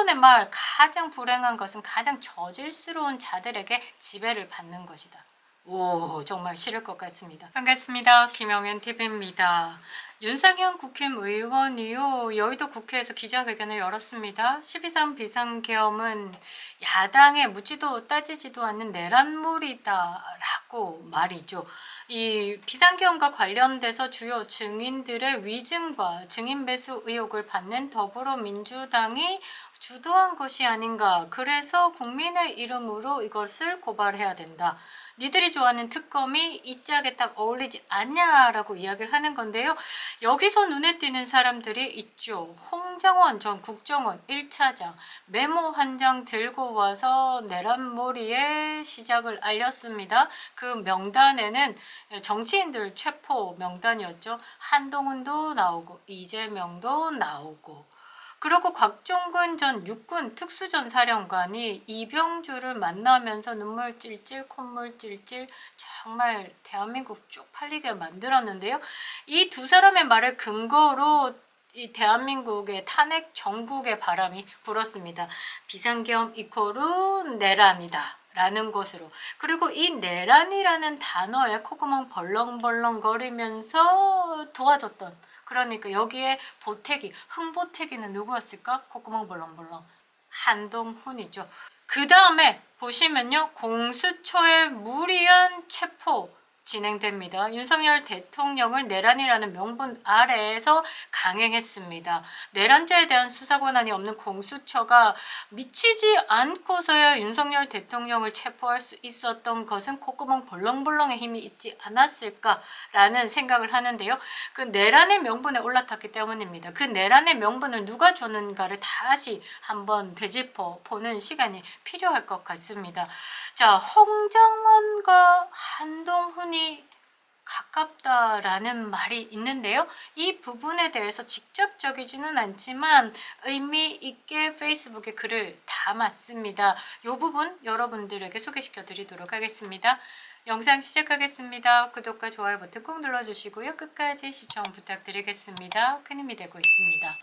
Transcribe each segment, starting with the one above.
정권의 말 가장 불행한 것은 가장 저질스러운 자들에게 지배를 받는 것이다. 오, 정말 싫을 것 같습니다. 반갑습니다. 김영현 TV입니다. 윤상현 국힘의원이요, 여의도 국회에서 기자회견을 열었습니다. 12.3 비상계엄은 야당의 묻지도 따지지도 않는 내란몰이다라고 말이죠. 이 비상계엄과 관련돼서 주요 증인들의 위증과 증인 배수 의혹을 받는 더불어민주당이 주도한 것이 아닌가. 그래서 국민의 이름으로 이것을 고발해야 된다. 니들이 좋아하는 특검이 이 짝에 딱 어울리지 않냐라고 이야기를 하는 건데요. 여기서 눈에 띄는 사람들이 있죠. 홍정원 전 국정원 1차장 메모 한 장 들고 와서 내란몰이의 시작을 알렸습니다. 그 명단에는 정치인들 체포 명단이었죠. 한동훈도 나오고 이재명도 나오고, 그리고 곽종근 전 육군 특수전 사령관이 이병주를 만나면서 눈물 찔찔 콧물 찔찔 정말 대한민국 쭉 팔리게 만들었는데요. 이 두 사람의 말을 근거로 이 대한민국의 탄핵 정국의 바람이 불었습니다. 비상계엄 이코르 내란이다 라는 것으로. 그리고 이 내란이라는 단어에 콧구멍 벌렁벌렁거리면서 도와줬던, 그러니까 여기에 보태기, 흥보태기는 누구였을까? 콧구멍 벌렁벌렁 한동훈이죠. 그 다음에 보시면요, 공수처의 무리한 체포 진행됩니다. 윤석열 대통령을 내란이라는 명분 아래에서 강행했습니다. 내란죄에 대한 수사 권한이 없는 공수처가 미치지 않고서야 윤석열 대통령을 체포할 수 있었던 것은 콧구멍 벌렁벌렁의 힘이 있지 않았을까라는 생각을 하는데요. 그 내란의 명분에 올라탔기 때문입니다. 그 내란의 명분을 누가 줬는가를 다시 한번 되짚어 보는 시간이 필요할 것 같습니다. 자, 홍정원과 한동훈이 가깝다라는 말이 있는데요. 이 부분에 대해서 직접적이지는 않지만 의미 있게 페이스북에 글을 담았습니다. 이 부분 여러분들에게 소개시켜 드리도록 하겠습니다. 영상 시작하겠습니다. 구독과 좋아요 버튼 꼭 눌러주시고요. 끝까지 시청 부탁드리겠습니다. 큰 힘이 되고 있습니다.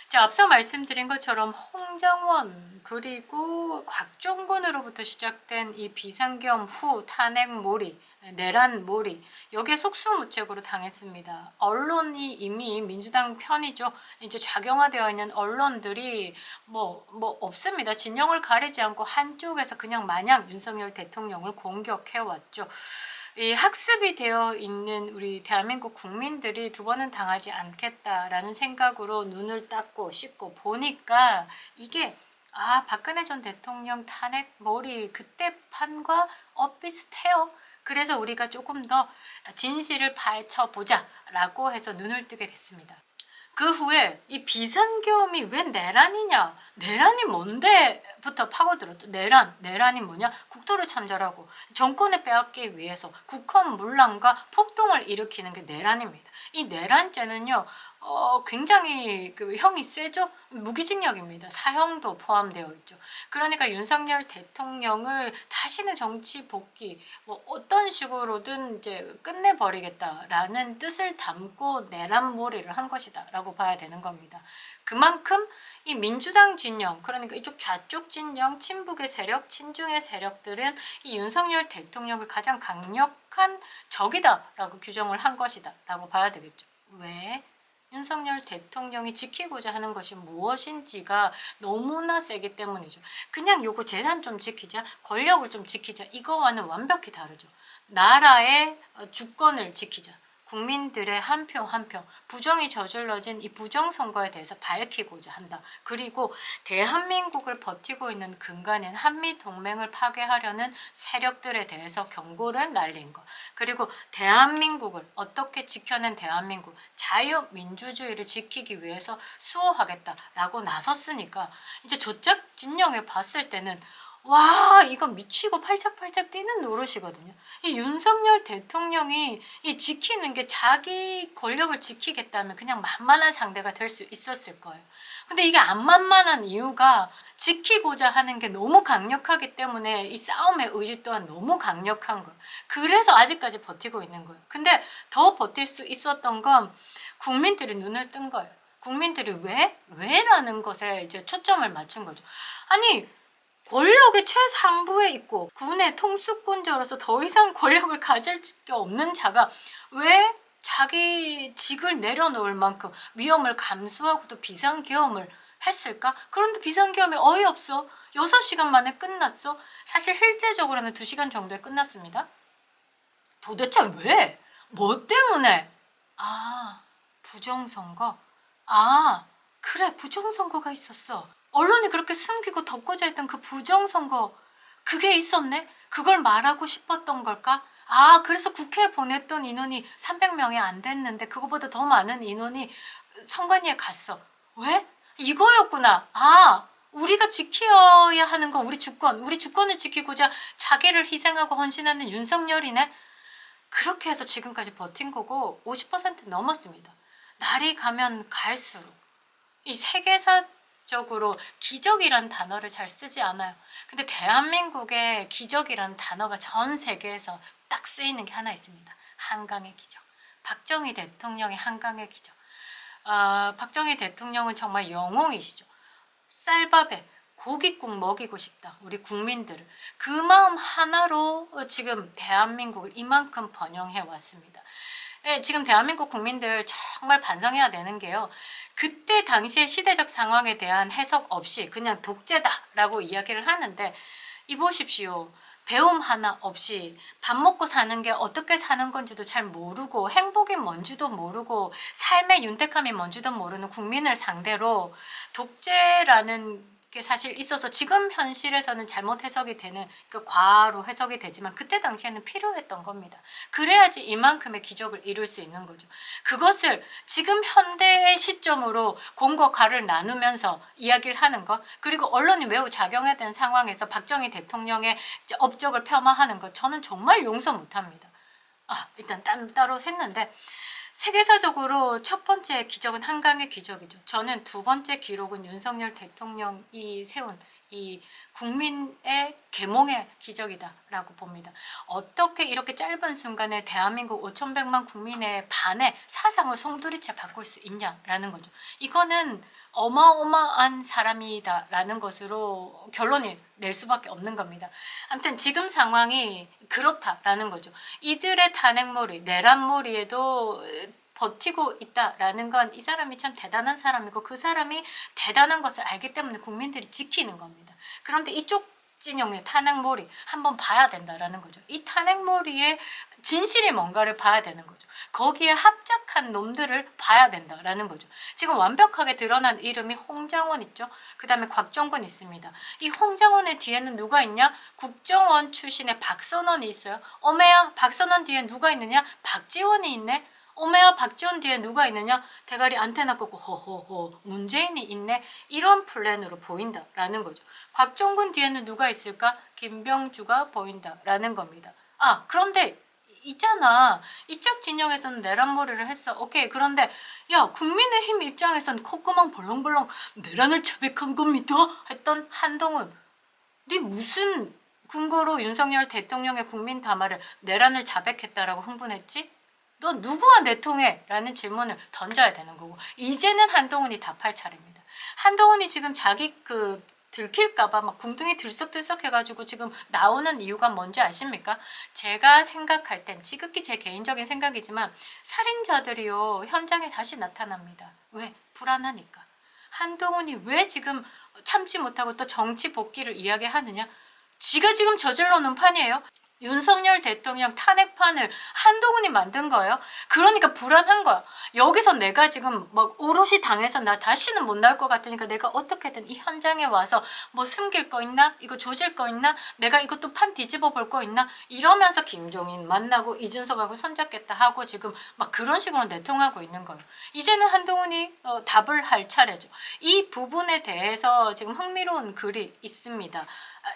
자, 앞서 말씀드린 것처럼 홍정원 그리고 곽종근으로부터 시작된 이 비상계엄 후 탄핵몰이, 내란몰이, 여기에 속수무책으로 당했습니다. 언론이 이미 민주당 편이죠. 이제 작용화되어 있는 언론들이 뭐 없습니다. 진영을 가리지 않고 한쪽에서 그냥 마냥 윤석열 대통령을 공격해왔죠. 이 학습이 되어 있는 우리 대한민국 국민들이 두 번은 당하지 않겠다라는 생각으로 눈을 닦고 씻고 보니까 이게 박근혜 전 대통령 탄핵 몰이 그때 판과 비슷해요. 그래서 우리가 조금 더 진실을 파헤쳐보자 라고 해서 눈을 뜨게 됐습니다. 그 후에 이 비상계엄이 왜 내란이냐, 내란이 뭔데 부터 파고들었죠. 내란이 뭐냐, 국토를 참전하고 정권을 빼앗기 위해서 국헌 문란과 폭동을 일으키는 게 내란입니다. 이 내란죄는요, 굉장히 그 형이 세죠. 무기징역입니다. 사형도 포함되어 있죠. 그러니까 윤석열 대통령을 다시는 정치 복귀 어떤 식으로든 이제 끝내버리겠다라는 뜻을 담고 내란몰이를 한 것이다라고 봐야 되는 겁니다. 그만큼 이 민주당 진영, 그러니까 이쪽 좌쪽 진영, 친북의 세력, 친중의 세력들은 이 윤석열 대통령을 가장 강력한 적이다라고 규정을 한 것이다라고 봐야 되겠죠. 왜? 윤석열 대통령이 지키고자 하는 것이 무엇인지가 너무나 세기 때문이죠. 그냥 요거 재산 좀 지키자, 권력을 좀 지키자, 이거와는 완벽히 다르죠. 나라의 주권을 지키자, 국민들의 한 표 한 표, 부정이 저질러진 이 부정선거에 대해서 밝히고자 한다. 그리고 대한민국을 버티고 있는 근간인 한미동맹을 파괴하려는 세력들에 대해서 경고를 날린 것. 그리고 대한민국을 어떻게 지켜낸 대한민국, 자유민주주의를 지키기 위해서 수호하겠다라고 나섰으니까 이제 저쪽 진영에 봤을 때는 와, 이건 미치고 팔짝팔짝 뛰는 노릇이거든요. 이 윤석열 대통령이 이 지키는 게 자기 권력을 지키겠다면 그냥 만만한 상대가 될 수 있었을 거예요. 근데 이게 안 만만한 이유가 지키고자 하는 게 너무 강력하기 때문에 이 싸움의 의지 또한 너무 강력한 거예요. 그래서 아직까지 버티고 있는 거예요. 근데 더 버틸 수 있었던 건 국민들이 눈을 뜬 거예요. 국민들이 왜라는 것에 이제 초점을 맞춘 거죠. 아니 권력의 최상부에 있고 군의 통수권자로서 더 이상 권력을 가질 게 없는 자가 왜 자기 직을 내려놓을 만큼 위험을 감수하고도 비상계엄을 했을까? 그런데 비상계엄이 어이없어. 6시간 만에 끝났어. 사실 실제적으로는 2시간 정도에 끝났습니다. 도대체 왜? 뭐 때문에? 부정선거? 그래, 부정선거가 있었어. 언론이 그렇게 숨기고 덮고져 있던 그 부정선거, 그게 있었네? 그걸 말하고 싶었던 걸까? 그래서 국회에 보냈던 인원이 300명이 안 됐는데 그거보다 더 많은 인원이 선관위에 갔어. 왜? 이거였구나. 우리가 지켜야 하는 건 우리 주권을 지키고자 자기를 희생하고 헌신하는 윤석열이네. 그렇게 해서 지금까지 버틴 거고 50% 넘었습니다. 날이 가면 갈수록 이 세계사적으로 기적이란 단어를 잘 쓰지 않아요. 근데 대한민국의 기적이란 단어가 전 세계에서 딱 쓰이는 게 하나 있습니다. 한강의 기적. 박정희 대통령의 한강의 기적. 박정희 대통령은 정말 영웅이시죠. 쌀밥에 고깃국 먹이고 싶다. 우리 국민들을. 그 마음 하나로 지금 대한민국을 이만큼 번영해 왔습니다. 지금 대한민국 국민들 정말 반성해야 되는 게요. 그때 당시의 시대적 상황에 대한 해석 없이 그냥 독재다라고 이야기를 하는데 이보십시오. 배움 하나 없이 밥 먹고 사는 게 어떻게 사는 건지도 잘 모르고 행복이 뭔지도 모르고 삶의 윤택함이 뭔지도 모르는 국민을 상대로 독재라는 게 사실 있어서 지금 현실에서는 잘못 해석이 되는 그 과로 해석이 되지만 그때 당시에는 필요했던 겁니다. 그래야지 이만큼의 기적을 이룰 수 있는 거죠. 그것을 지금 현대의 시점으로 공과 과를 나누면서 이야기를 하는 것, 그리고 언론이 매우 작용해야 되는 상황에서 박정희 대통령의 이제 업적을 폄하하는 것, 저는 정말 용서 못합니다. 일단 따로 샜는데 세계사적으로 첫 번째 기적은 한강의 기적이죠. 저는 두 번째 기록은 윤석열 대통령이 세운 이 국민의 계몽의 기적이다라고 봅니다. 어떻게 이렇게 짧은 순간에 대한민국 5,100만 국민의 반의 사상을 송두리째 바꿀 수 있냐라는 거죠. 이거는 어마어마한 사람이다라는 것으로 결론이 낼 수밖에 없는 겁니다. 아무튼 지금 상황이 그렇다라는 거죠. 이들의 탄핵몰이, 내란몰이에도 버티고 있다라는 건 이 사람이 참 대단한 사람이고 그 사람이 대단한 것을 알기 때문에 국민들이 지키는 겁니다. 그런데 이쪽 진영의 탄핵몰이 한번 봐야 된다라는 거죠. 이 탄핵몰이의 진실이 뭔가를 봐야 되는 거죠. 거기에 합작한 놈들을 봐야 된다라는 거죠. 지금 완벽하게 드러난 이름이 홍장원 있죠. 그 다음에 곽종근 있습니다. 이 홍장원의 뒤에는 누가 있냐? 국정원 출신의 박선원이 있어요. 어메야, 박선원 뒤에 누가 있느냐? 박지원이 있네. 어메야, 박지원 뒤에 누가 있느냐? 대가리 안테나 꽂고 호호호 문재인이 있네. 이런 플랜으로 보인다라는 거죠. 곽종근 뒤에는 누가 있을까? 김병주가 보인다라는 겁니다. 그런데 있잖아. 이쪽 진영에서는 내란몰이를 했어. 오케이. 그런데 야, 국민의힘 입장에선 콧구멍 벌렁벌렁 내란을 자백한 겁니다. 했던 한동훈. 네 무슨 근거로 윤석열 대통령의 국민 담화를 내란을 자백했다라고 흥분했지? 너 누구와 내통해? 라는 질문을 던져야 되는 거고 이제는 한동훈이 답할 차례입니다. 한동훈이 지금 자기 들킬까봐 막 궁둥이 들썩들썩 해가지고 지금 나오는 이유가 뭔지 아십니까? 제가 생각할 땐 지극히 제 개인적인 생각이지만 살인자들이요 현장에 다시 나타납니다. 왜? 불안하니까. 한동훈이 왜 지금 참지 못하고 또 정치 복귀를 이야기하느냐? 지가 지금 저질러 놓은 판이에요. 윤석열 대통령 탄핵판을 한동훈이 만든 거예요. 그러니까 불안한 거야. 여기서 내가 지금 막 오롯이 당해서 나 다시는 못 나올 것 같으니까 내가 어떻게든 이 현장에 와서 뭐 숨길 거 있나? 이거 조질 거 있나? 내가 이것도 판 뒤집어 볼 거 있나? 이러면서 김종인 만나고 이준석하고 손잡겠다 하고 지금 막 그런 식으로 내통하고 있는 거예요. 이제는 한동훈이 답을 할 차례죠. 이 부분에 대해서 지금 흥미로운 글이 있습니다.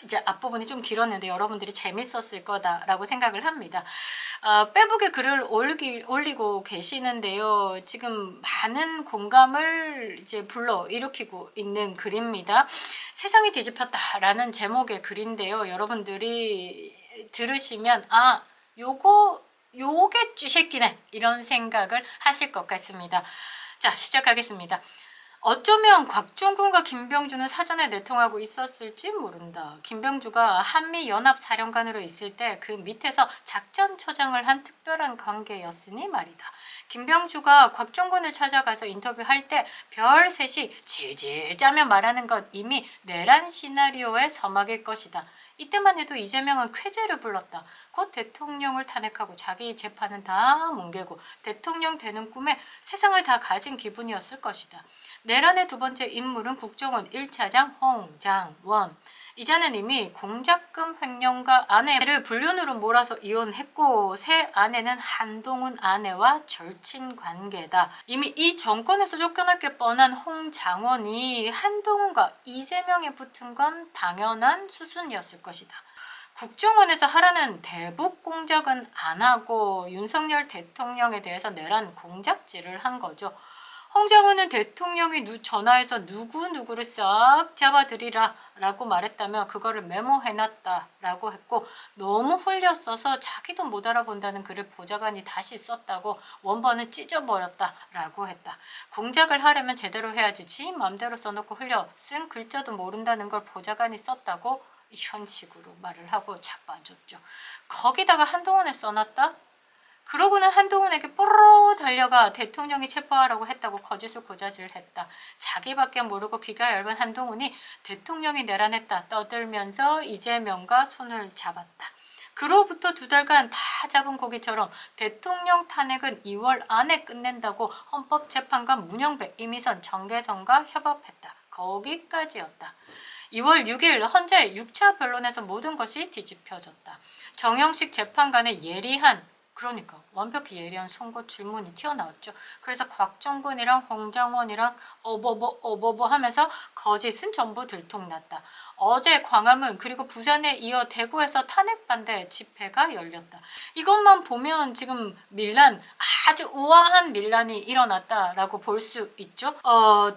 이제 앞부분이 좀 길었는데 여러분들이 재밌었을 거다라고 생각을 합니다. 페북에 글을 올리고 계시는데요. 지금 많은 공감을 이제 불러일으키고 있는 글입니다. 세상이 뒤집혔다라는 제목의 글인데요. 여러분들이 들으시면 요게 쥐새끼네 이런 생각을 하실 것 같습니다. 자, 시작하겠습니다. 어쩌면 곽종군과 김병주는 사전에 내통하고 있었을지 모른다. 김병주가 한미연합사령관으로 있을 때 그 밑에서 작전처장을 한 특별한 관계였으니 말이다. 김병주가 곽종군을 찾아가서 인터뷰할 때 별 셋이 질질 짜며 말하는 것 이미 내란 시나리오의 서막일 것이다. 이때만 해도 이재명은 쾌재를 불렀다. 곧 대통령을 탄핵하고 자기 재판은 다 뭉개고 대통령 되는 꿈에 세상을 다 가진 기분이었을 것이다. 내란의 두 번째 인물은 국정원 1차장 홍장원. 이자는 이미 공작금 횡령과 아내를 불륜으로 몰아서 이혼했고 새 아내는 한동훈 아내와 절친 관계다. 이미 이 정권에서 쫓겨날 게 뻔한 홍장원이 한동훈과 이재명에 붙은 건 당연한 수순이었을 것이다. 국정원에서 하라는 대북 공작은 안 하고 윤석열 대통령에 대해서 내란 공작질을 한 거죠. 홍장훈은 대통령이 전화해서 누구누구를 싹 잡아들이라 라고 말했다며 그거를 메모해놨다 라고 했고 너무 홀렸어서 자기도 못 알아본다는 글을 보좌관이 다시 썼다고 원본은 찢어버렸다 라고 했다. 공작을 하려면 제대로 해야지 지 맘대로 써놓고 흘려 쓴 글자도 모른다는 걸 보좌관이 썼다고 이런 식으로 말을 하고 자빠졌죠. 거기다가 한동훈을 써놨다? 그러고는 한동훈에게 뽀로로 달려가 대통령이 체포하라고 했다고 거짓을 고자질을 했다. 자기밖에 모르고 귀가 얇은 한동훈이 대통령이 내란했다 떠들면서 이재명과 손을 잡았다. 그로부터 2달간 다 잡은 고기처럼 대통령 탄핵은 2월 안에 끝낸다고 헌법재판관 문영배, 이미선, 정계성과 협업했다. 거기까지였다. 2월 6일 헌재 6차 변론에서 모든 것이 뒤집혀졌다. 정영식 재판관의 예리한 그러니까 완벽히 예리한 선고 질문이 튀어나왔죠. 그래서 곽종근이랑 홍장원이랑 어버버 하면서 거짓은 전부 들통났다. 어제 광화문 그리고 부산에 이어 대구에서 탄핵 반대 집회가 열렸다. 이것만 보면 지금 밀란 아주 우아한 밀란이 일어났다라고 볼 수 있죠.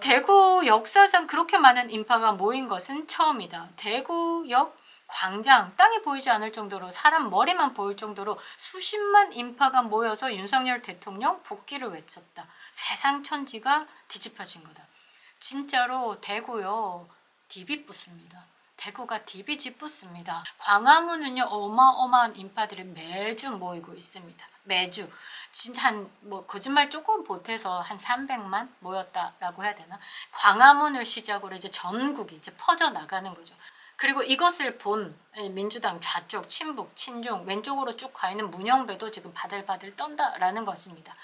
대구 역사상 그렇게 많은 인파가 모인 것은 처음이다. 대구역 광장 땅이 보이지 않을 정도로 사람 머리만 보일 정도로 수십만 인파가 모여서 윤석열 대통령 복귀를 외쳤다. 세상 천지가 뒤집혀진 거다. 진짜로 대구요 디비붙습니다. 대구가 디비집붙습니다. 광화문은요 어마어마한 인파들이 매주 모이고 있습니다. 매주 진짜 한 거짓말 조금 보태서 한 300만 모였다라고 해야 되나? 광화문을 시작으로 이제 전국이 이제 퍼져 나가는 거죠. 그리고 이것을 본 민주당 좌쪽, 친북, 친중, 왼쪽으로 쭉 가 있는 문영배도 지금 바들바들 떤다라는 것입니다.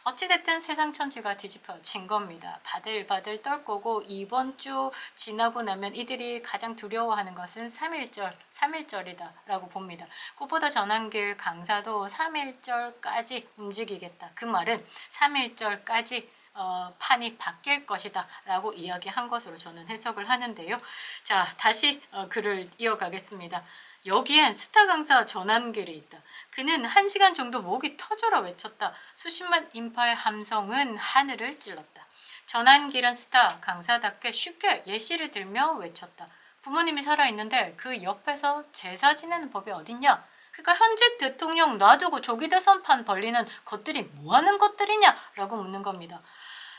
어찌됐든 세상 천지가 뒤집혀진 겁니다. 바들바들 떨 거고 이번 주 지나고 나면 이들이 가장 두려워하는 것은 3.1절이다 라고 봅니다. 꽃보다 전환길 강사도 3.1절까지 움직이겠다. 그 말은 3.1절까지 판이 바뀔 것이다 라고 이야기한 것으로 저는 해석을 하는데요. 자, 다시 글을 이어가겠습니다. 여기엔 스타 강사 전환길이 있다. 그는 1시간 정도 목이 터져라 외쳤다. 수십만 인파의 함성은 하늘을 찔렀다. 전환길은 스타 강사답게 쉽게 예시를 들며 외쳤다. 부모님이 살아있는데 그 옆에서 제사 지내는 법이 어딨냐? 그러니까 현직 대통령 놔두고 조기 대선판 벌리는 것들이 뭐하는 것들이냐? 라고 묻는 겁니다.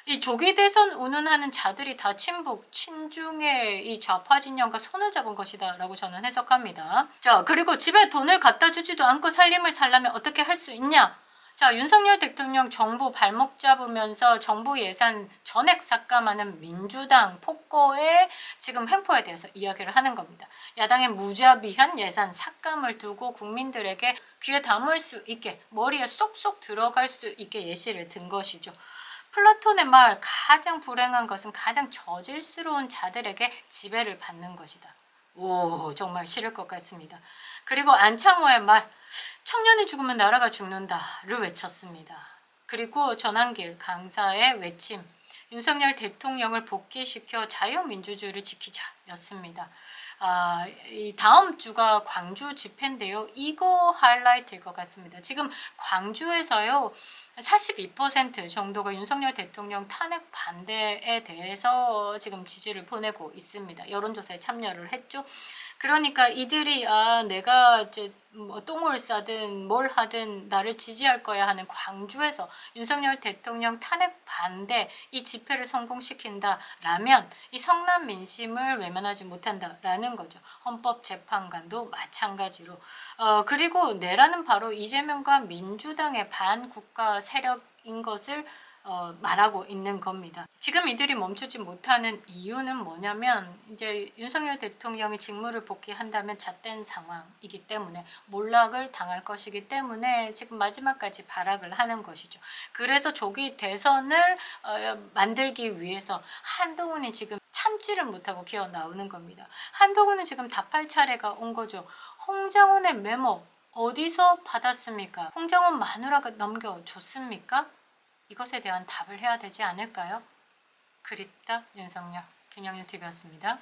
이 조기 대선 운운하는 자들이 다 친북, 친중의 이 좌파 진영과 손을 잡은 것이다 라고 저는 해석합니다. 자, 그리고 집에 돈을 갖다 주지도 않고 살림을 살려면 어떻게 할 수 있냐? 자, 윤석열 대통령 정부 발목 잡으면서 정부 예산 전액 삭감하는 민주당 폭거의 지금 횡포에 대해서 이야기를 하는 겁니다. 야당의 무자비한 예산 삭감을 두고 국민들에게 귀에 담을 수 있게 머리에 쏙쏙 들어갈 수 있게 예시를 든 것이죠. 플라톤의 말 가장 불행한 것은 가장 저질스러운 자들에게 지배를 받는 것이다. 오, 정말 싫을 것 같습니다. 그리고 안창호의 말 청년이 죽으면 나라가 죽는다를 외쳤습니다. 그리고 전환길 강사의 외침 윤석열 대통령을 복귀시켜 자유민주주의를 지키자였습니다. 이 다음 주가 광주 집회인데요. 이거 하이라이트일 것 같습니다. 지금 광주에서요. 42% 정도가 윤석열 대통령 탄핵 반대에 대해서 지금 지지를 보내고 있습니다. 여론조사에 참여를 했죠. 그러니까 이들이 내가 이제 뭐 똥을 싸든 뭘 하든 나를 지지할 거야 하는 광주에서 윤석열 대통령 탄핵 반대 이 집회를 성공시킨다라면 이 성남 민심을 외면하지 못한다라는 거죠. 헌법재판관도 마찬가지로. 그리고 내라는 바로 이재명과 민주당의 반국가 세력인 것을 말하고 있는 겁니다. 지금 이들이 멈추지 못하는 이유는 뭐냐면 이제 윤석열 대통령이 직무를 복귀한다면 잣된 상황이기 때문에 몰락을 당할 것이기 때문에 지금 마지막까지 발악을 하는 것이죠. 그래서 조기 대선을 만들기 위해서 한동훈이 지금 참지를 못하고 기어 나오는 겁니다. 한동훈은 지금 답할 차례가 온 거죠. 홍장훈의 메모 어디서 받았습니까? 홍장훈 마누라가 넘겨줬습니까? 이것에 대한 답을 해야 되지 않을까요? 그립다 윤석열, 김영윤 TV였습니다.